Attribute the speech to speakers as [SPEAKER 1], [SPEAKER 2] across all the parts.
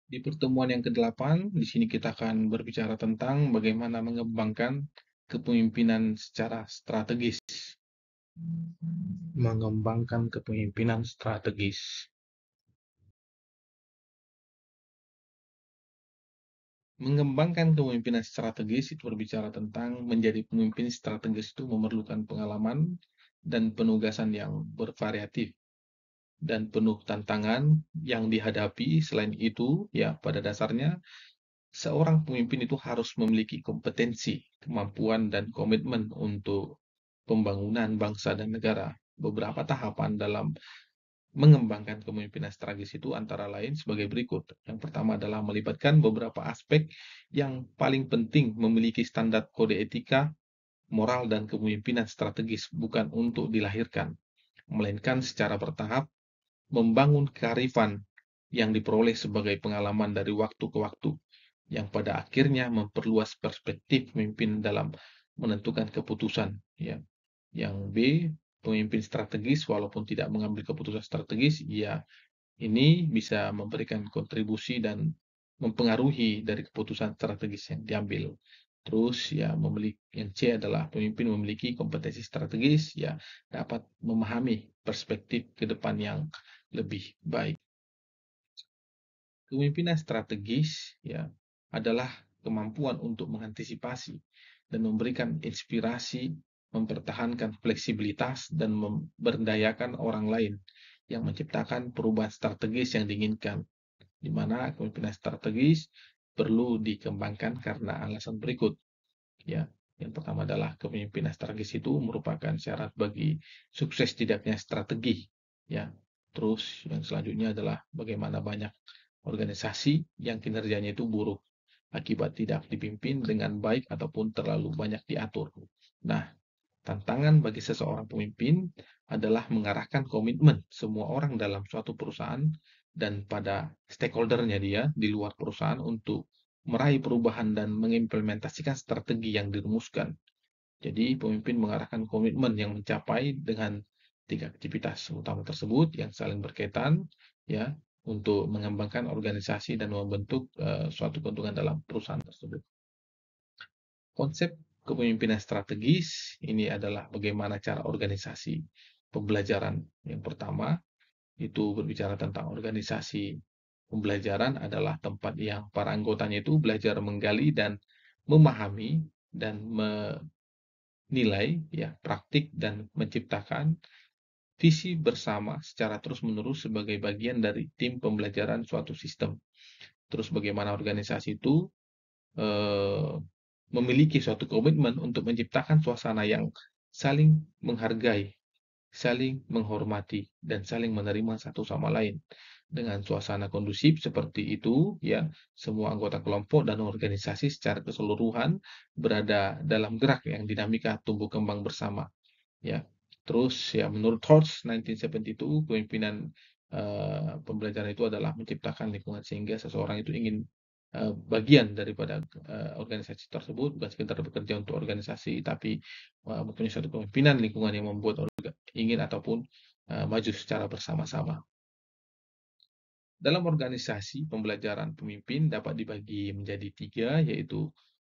[SPEAKER 1] Di pertemuan yang ke-8, di sini kita akan berbicara tentang bagaimana mengembangkan kepemimpinan secara strategis. Mengembangkan kepemimpinan strategis. Mengembangkan kepemimpinan strategis itu berbicara tentang menjadi pemimpin strategis itu memerlukan pengalaman dan penugasan yang bervariatif dan penuh tantangan yang dihadapi. Selain itu, ya pada dasarnya seorang pemimpin itu harus memiliki kompetensi, kemampuan, dan komitmen untuk pembangunan bangsa dan negara. Beberapa tahapan dalam mengembangkan kepemimpinan strategis itu antara lain sebagai berikut. Yang pertama adalah melibatkan beberapa aspek yang paling penting memiliki standar kode etika, moral, dan kepemimpinan strategis bukan untuk dilahirkan, melainkan secara bertahap membangun kearifan yang diperoleh sebagai pengalaman dari waktu ke waktu, yang pada akhirnya memperluas perspektif pemimpin dalam menentukan keputusan. Ya. Yang B, pemimpin strategis walaupun tidak mengambil keputusan strategis, ya ini bisa memberikan kontribusi dan mempengaruhi dari keputusan strategis yang diambil. Terus ya memiliki yang C adalah pemimpin memiliki kompetensi strategis, ya dapat memahami perspektif ke depan yang lebih baik. Kepemimpinan strategis ya adalah kemampuan untuk mengantisipasi dan memberikan inspirasi, mempertahankan fleksibilitas dan memberdayakan orang lain yang menciptakan perubahan strategis yang diinginkan, di mana kepemimpinan strategis perlu dikembangkan karena alasan berikut. Ya, yang pertama adalah kepemimpinan strategis itu merupakan syarat bagi sukses tidaknya strategi. Ya, terus yang selanjutnya adalah bagaimana banyak organisasi yang kinerjanya itu buruk akibat tidak dipimpin dengan baik ataupun terlalu banyak diatur. Nah, tantangan bagi seseorang pemimpin adalah mengarahkan komitmen semua orang dalam suatu perusahaan dan pada stakeholder-nya dia di luar perusahaan untuk meraih perubahan dan mengimplementasikan strategi yang dirumuskan. Jadi, pemimpin mengarahkan komitmen yang mencapai dengan tiga aktivitas utama tersebut yang saling berkaitan, ya, untuk mengembangkan organisasi dan membentuk suatu keuntungan dalam perusahaan tersebut. Konsep kepemimpinan strategis ini adalah bagaimana cara organisasi pembelajaran. Yang pertama, itu berbicara tentang organisasi pembelajaran adalah tempat yang para anggotanya itu belajar menggali dan memahami dan menilai ya praktik dan menciptakan visi bersama secara terus-menerus sebagai bagian dari tim pembelajaran suatu sistem. Terus bagaimana organisasi itu eh, memiliki suatu komitmen untuk menciptakan suasana yang saling menghargai, saling menghormati, dan saling menerima satu sama lain. Dengan suasana kondusif seperti itu, ya, semua anggota kelompok dan organisasi secara keseluruhan berada dalam gerak yang dinamika tumbuh kembang bersama. Ya, terus ya menurut Horst 1972 kepemimpinan pembelajaran itu adalah menciptakan lingkungan sehingga seseorang itu ingin bagian daripada organisasi tersebut, bukan sekedar bekerja untuk organisasi, tapi mempunyai suatu kepemimpinan lingkungan yang membuat ingin ataupun maju secara bersama-sama. Dalam organisasi, pembelajaran pemimpin dapat dibagi menjadi tiga, yaitu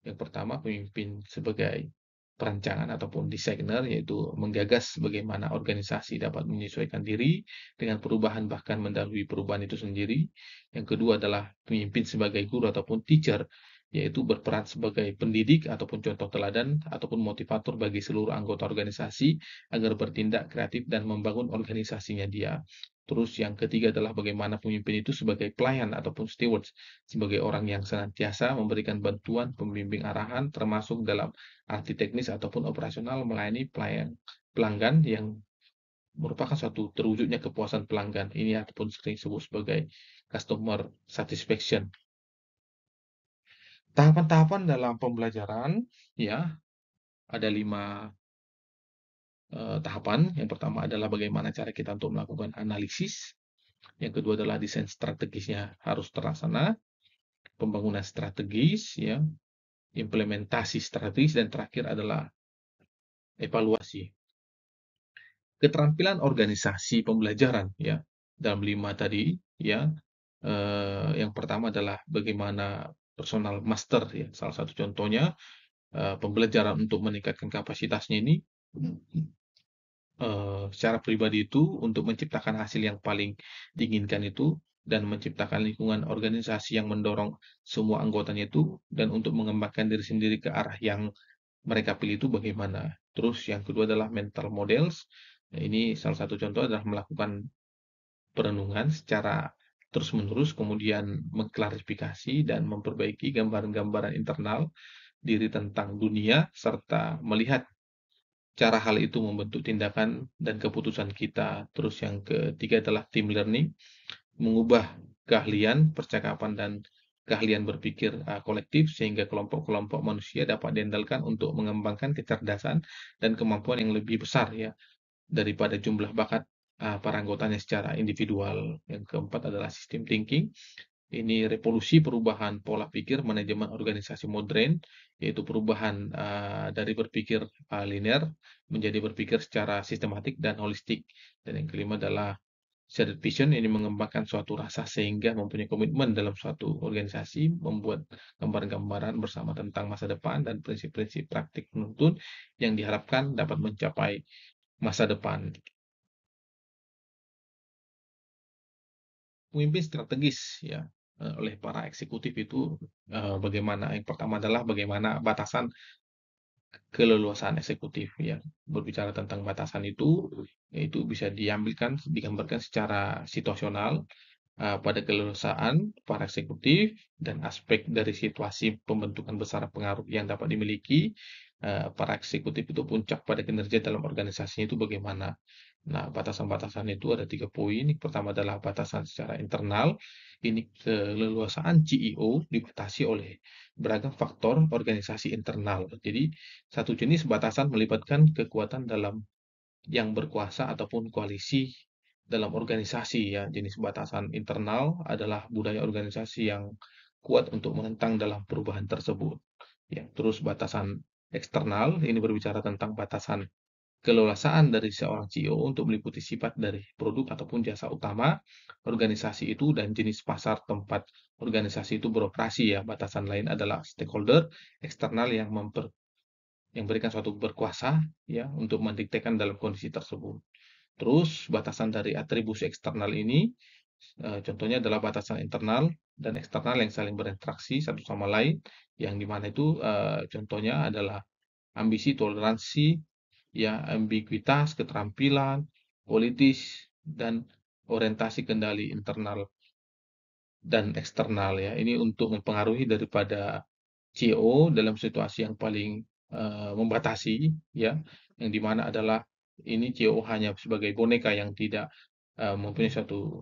[SPEAKER 1] yang pertama, pemimpin sebagai perancangan ataupun desainer, yaitu menggagas bagaimana organisasi dapat menyesuaikan diri dengan perubahan bahkan mendahului perubahan itu sendiri. Yang kedua adalah pemimpin sebagai guru ataupun teacher, yaitu berperan sebagai pendidik ataupun contoh teladan ataupun motivator bagi seluruh anggota organisasi agar bertindak kreatif dan membangun organisasinya dia. Terus yang ketiga adalah bagaimana pemimpin itu sebagai pelayan ataupun stewards, sebagai orang yang senantiasa memberikan bantuan, pembimbing arahan, termasuk dalam arti teknis ataupun operasional melayani pelanggan yang merupakan suatu terwujudnya kepuasan pelanggan. Ini ataupun sering disebut sebagai customer satisfaction. Tahapan-tahapan dalam pembelajaran, ya, ada 5 tahapan. Yang pertama adalah bagaimana cara kita untuk melakukan analisis. Yang kedua adalah desain strategisnya harus terlaksana, pembangunan strategis, ya, implementasi strategis, dan terakhir adalah evaluasi. Keterampilan organisasi pembelajaran, ya, dalam 5 tadi, ya, Yang pertama adalah bagaimana personal master ya, salah satu contohnya, pembelajaran untuk meningkatkan kapasitasnya ini, secara pribadi itu untuk menciptakan hasil yang paling diinginkan itu, dan menciptakan lingkungan organisasi yang mendorong semua anggotanya itu, dan untuk mengembangkan diri sendiri ke arah yang mereka pilih itu bagaimana. Terus yang kedua adalah mental models. Nah, ini salah satu contoh adalah melakukan perenungan secara terus-menerus, kemudian mengklarifikasi dan memperbaiki gambaran-gambaran internal diri tentang dunia, serta melihat cara hal itu membentuk tindakan dan keputusan kita. Terus yang ketiga adalah team learning, mengubah keahlian percakapan dan keahlian berpikir kolektif sehingga kelompok-kelompok manusia dapat diandalkan untuk mengembangkan kecerdasan dan kemampuan yang lebih besar ya daripada jumlah bakat para anggotanya secara individual. Yang keempat adalah system thinking. Ini revolusi perubahan pola pikir manajemen organisasi modern, yaitu perubahan dari berpikir linear menjadi berpikir secara sistematik dan holistik. Dan yang kelima adalah shared vision, ini mengembangkan suatu rasa sehingga mempunyai komitmen dalam suatu organisasi, membuat gambaran-gambaran bersama tentang masa depan dan prinsip-prinsip praktik penuntun yang diharapkan dapat mencapai masa depan. Pemimpin strategis ya, oleh para eksekutif itu, bagaimana yang pertama adalah bagaimana batasan keleluasaan eksekutif ya. Berbicara tentang batasan itu, yaitu bisa digambarkan secara situasional, pada keleluasaan para eksekutif dan aspek dari situasi pembentukan besar pengaruh yang dapat dimiliki, para eksekutif itu puncak pada kinerja dalam organisasinya itu bagaimana. Nah, batasan-batasan itu ada 3 poin. Yang pertama adalah batasan secara internal. Ini keleluasaan CEO dibatasi oleh beragam faktor organisasi internal. Jadi, satu jenis batasan melibatkan kekuatan dalam yang berkuasa ataupun koalisi dalam organisasi ya. Jenis batasan internal adalah budaya organisasi yang kuat untuk menentang dalam perubahan tersebut. Ya, terus batasan eksternal ini berbicara tentang batasan keleluasaan dari seorang CEO untuk meliputi sifat dari produk ataupun jasa utama organisasi itu dan jenis pasar tempat organisasi itu beroperasi ya. Batasan lain adalah stakeholder eksternal yang berikan suatu berkuasa ya untuk mendiktekan dalam kondisi tersebut. Terus batasan dari atribusi eksternal ini, contohnya adalah batasan internal dan eksternal yang saling berinteraksi satu sama lain, yang di mana itu, contohnya adalah ambisi, toleransi, ya, ambiguitas, keterampilan, politis, dan orientasi kendali internal dan eksternal ya. Ini untuk mempengaruhi daripada CEO dalam situasi yang paling, membatasi ya, yang di mana adalah ini CEO hanya sebagai boneka yang tidak, mempunyai suatu,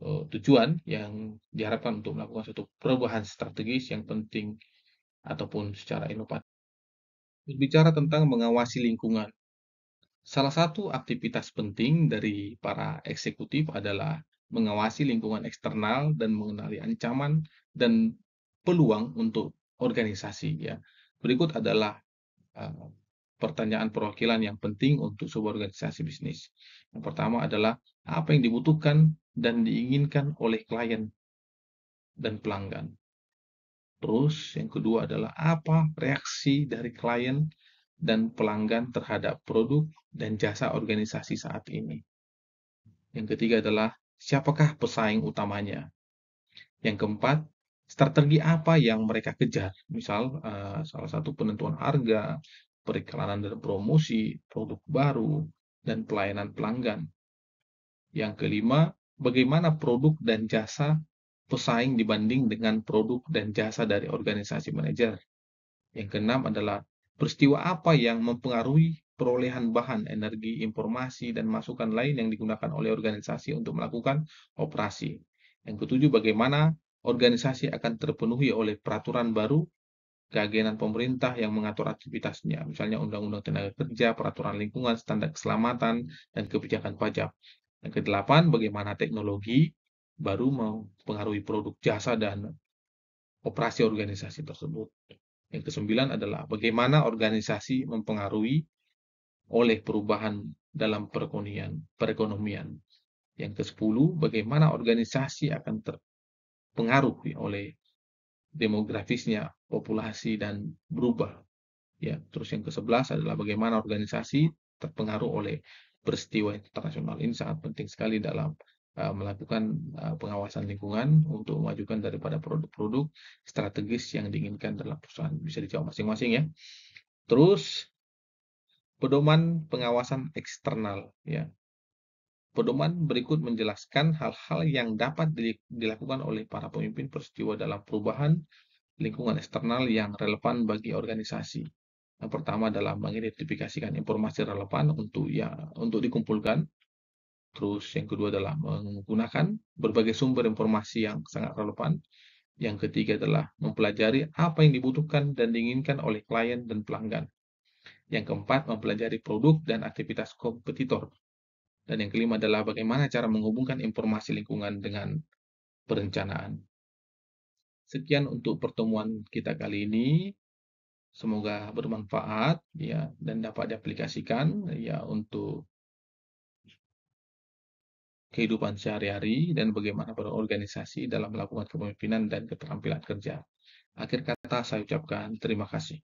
[SPEAKER 1] tujuan yang diharapkan untuk melakukan suatu perubahan strategis yang penting ataupun secara inovatif. Berbicara tentang mengawasi lingkungan, salah satu aktivitas penting dari para eksekutif adalah mengawasi lingkungan eksternal dan mengenali ancaman dan peluang untuk organisasi ya. Berikut adalah uh, pertanyaan perwakilan yang penting untuk sebuah organisasi bisnis. Yang pertama adalah apa yang dibutuhkan dan diinginkan oleh klien dan pelanggan. Terus yang kedua adalah apa reaksi dari klien dan pelanggan terhadap produk dan jasa organisasi saat ini. Yang ketiga adalah siapakah pesaing utamanya. Yang keempat, strategi apa yang mereka kejar. Misal, salah satu penentuan harga, periklanan dan promosi, produk baru, dan pelayanan pelanggan. Yang kelima, bagaimana produk dan jasa pesaing dibanding dengan produk dan jasa dari organisasi manajer. Yang keenam adalah peristiwa apa yang mempengaruhi perolehan bahan, energi, informasi, dan masukan lain yang digunakan oleh organisasi untuk melakukan operasi. Yang ketujuh, bagaimana organisasi akan terpenuhi oleh peraturan baru, keagenan pemerintah yang mengatur aktivitasnya, misalnya Undang-Undang Tenaga Kerja, Peraturan Lingkungan, Standar Keselamatan, dan kebijakan pajak. Yang kedelapan, bagaimana teknologi baru mempengaruhi produk, jasa, dan operasi organisasi tersebut. Yang kesembilan adalah bagaimana organisasi mempengaruhi oleh perubahan dalam perekonomian. Yang kesepuluh, bagaimana organisasi akan terpengaruh ya, oleh demografisnya populasi dan berubah. Ya, terus yang ke-11 adalah bagaimana organisasi terpengaruh oleh peristiwa internasional. Ini sangat penting sekali dalam melakukan pengawasan lingkungan untuk memajukan daripada produk-produk strategis yang diinginkan dalam perusahaan. Bisa dijawab masing-masing ya. Terus pedoman pengawasan eksternal ya. Pedoman berikut menjelaskan hal-hal yang dapat dilakukan oleh para pemimpin peristiwa dalam perubahan lingkungan eksternal yang relevan bagi organisasi. Yang pertama adalah mengidentifikasikan informasi relevan untuk dikumpulkan. Terus yang kedua adalah menggunakan berbagai sumber informasi yang sangat relevan. Yang ketiga adalah mempelajari apa yang dibutuhkan dan diinginkan oleh klien dan pelanggan. Yang keempat, mempelajari produk dan aktivitas kompetitor. Dan yang kelima adalah bagaimana cara menghubungkan informasi lingkungan dengan perencanaan. Sekian untuk pertemuan kita kali ini. Semoga bermanfaat ya dan dapat diaplikasikan ya untuk kehidupan sehari-hari dan bagaimana berorganisasi dalam melakukan kepemimpinan dan keterampilan kerja. Akhir kata saya ucapkan terima kasih.